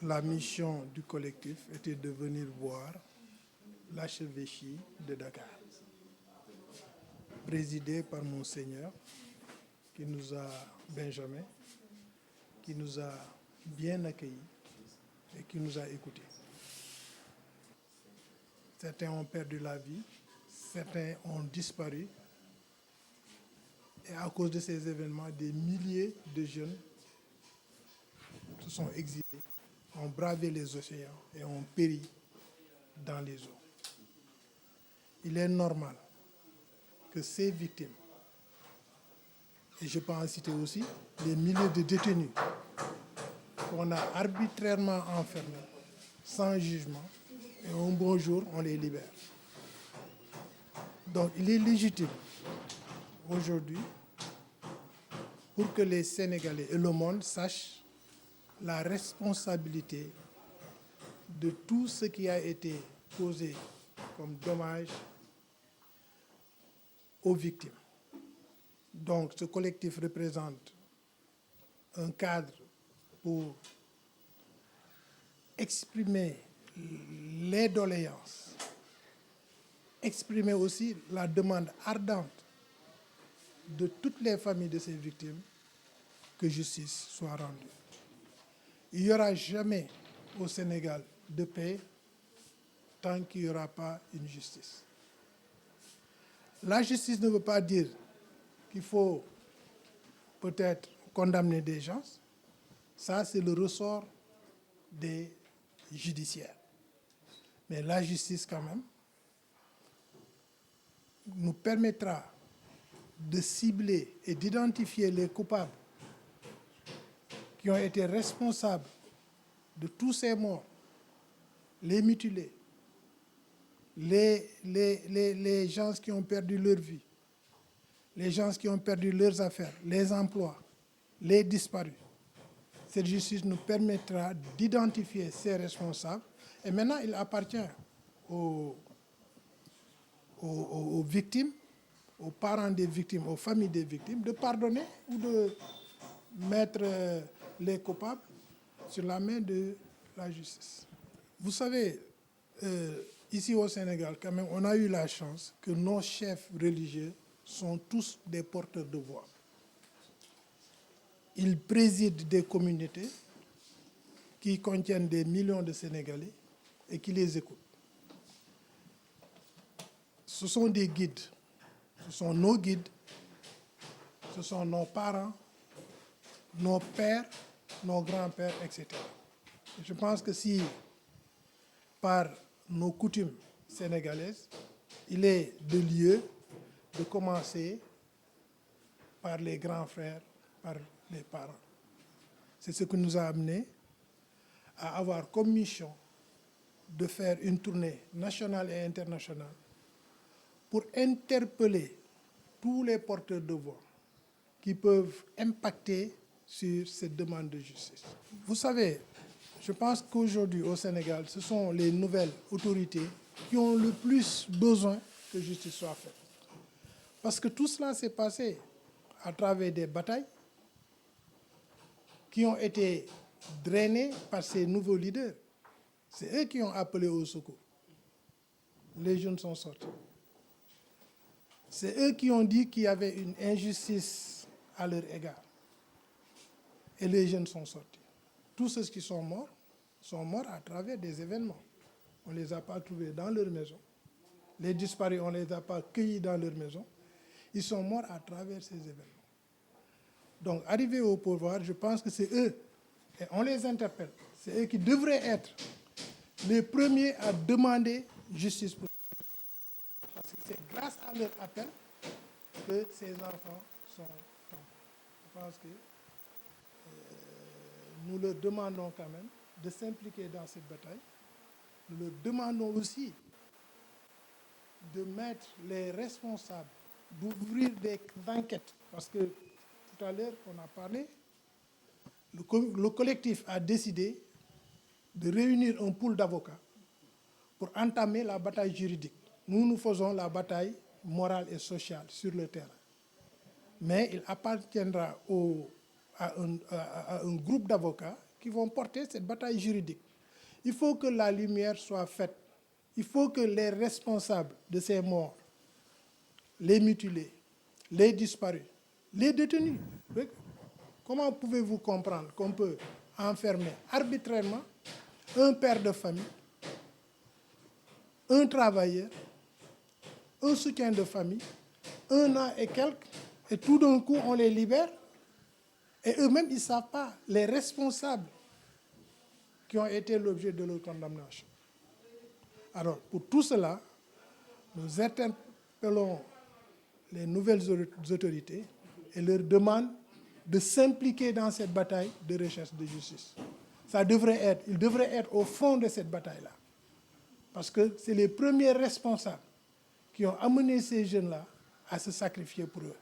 la mission du collectif était de venir voir l'archevêché de Dakar, présidé par Monseigneur, qui nous a, Benjamin, qui nous a bien accueillis et qui nous a écoutés. Certains ont perdu la vie, certains ont disparu. Et à cause de ces événements, des milliers de jeunes se sont exilés, ont bravé les océans et ont péri dans les eaux. Il est normal que ces victimes, et je peux en citer aussi les milliers de détenus qu'on a arbitrairement enfermés, sans jugement, et un bon jour, on les libère. Donc il est légitime aujourd'hui pour que les Sénégalais et le monde sachent la responsabilité de tout ce qui a été causé comme dommage aux victimes. Donc ce collectif représente un cadre pour exprimer les doléances, exprimer aussi la demande ardente de toutes les familles de ces victimes que justice soit rendue. Il n'y aura jamais au Sénégal de paix tant qu'il n'y aura pas une justice. La justice ne veut pas dire qu'il faut peut-être condamner des gens. Ça, c'est le ressort des judiciaires. Mais la justice, quand même, nous permettra de cibler et d'identifier les coupables qui ont été responsables de tous ces morts, les mutilés, les gens qui ont perdu leur vie, les gens qui ont perdu leurs affaires, les emplois, les disparus. Cette justice nous permettra d'identifier ces responsables. Et maintenant, il appartient aux victimes, aux parents des victimes, aux familles des victimes, de pardonner ou de mettre les coupables sur la main de la justice. Vous savez, ici au Sénégal, quand même, on a eu la chance que nos chefs religieux sont tous des porteurs de voix. Ils président des communautés qui contiennent des millions de Sénégalais et qui les écoutent. Ce sont des guides, ce sont nos guides, ce sont nos parents, nos pères, nos grands-pères, etc. Je pense que si, par nos coutumes sénégalaises, il est de lieu de commencer par les grands frères, par les parents. C'est ce qui nous a amené à avoir comme mission de faire une tournée nationale et internationale pour interpeller tous les porteurs de voix qui peuvent impacter sur cette demande de justice. Vous savez, je pense qu'aujourd'hui au Sénégal, ce sont les nouvelles autorités qui ont le plus besoin que justice soit faite. Parce que tout cela s'est passé à travers des batailles qui ont été drainées par ces nouveaux leaders. C'est eux qui ont appelé au secours. Les jeunes sont sortis. C'est eux qui ont dit qu'il y avait une injustice à leur égard. Et les jeunes sont sortis. Tous ceux qui sont morts à travers des événements. On ne les a pas trouvés dans leur maison. Les disparus, on ne les a pas cueillis dans leur maison. Ils sont morts à travers ces événements. Donc, arrivés au pouvoir, je pense que c'est eux, et on les interpelle, c'est eux qui devraient être les premiers à demander justice pour eux. Parce que c'est grâce à leur appel que ces enfants sont tombés. Je pense que nous leur demandons quand même de s'impliquer dans cette bataille. Nous leur demandons aussi de mettre les responsables, d'ouvrir des enquêtes. Parce que tout à l'heure, on a parlé, le collectif a décidé de réunir un pool d'avocats pour entamer la bataille juridique. Nous faisons la bataille morale et sociale sur le terrain. Mais il appartiendra à un groupe d'avocats qui vont porter cette bataille juridique. Il faut que la lumière soit faite. Il faut que les responsables de ces morts, les mutilés, les disparus, les détenus, comment pouvez-vous comprendre qu'on peut enfermer arbitrairement un père de famille, un travailleur, un soutien de famille, 1 an et quelques, et tout d'un coup on les libère, et eux-mêmes ils ne savent pas les responsables qui ont été l'objet de leur condamnation. Alors pour tout cela, nous interpellons les nouvelles autorités et leur demandons de s'impliquer dans cette bataille de recherche de justice. Ils devraient être au fond de cette bataille-là. Parce que c'est les premiers responsables qui ont amené ces jeunes-là à se sacrifier pour eux.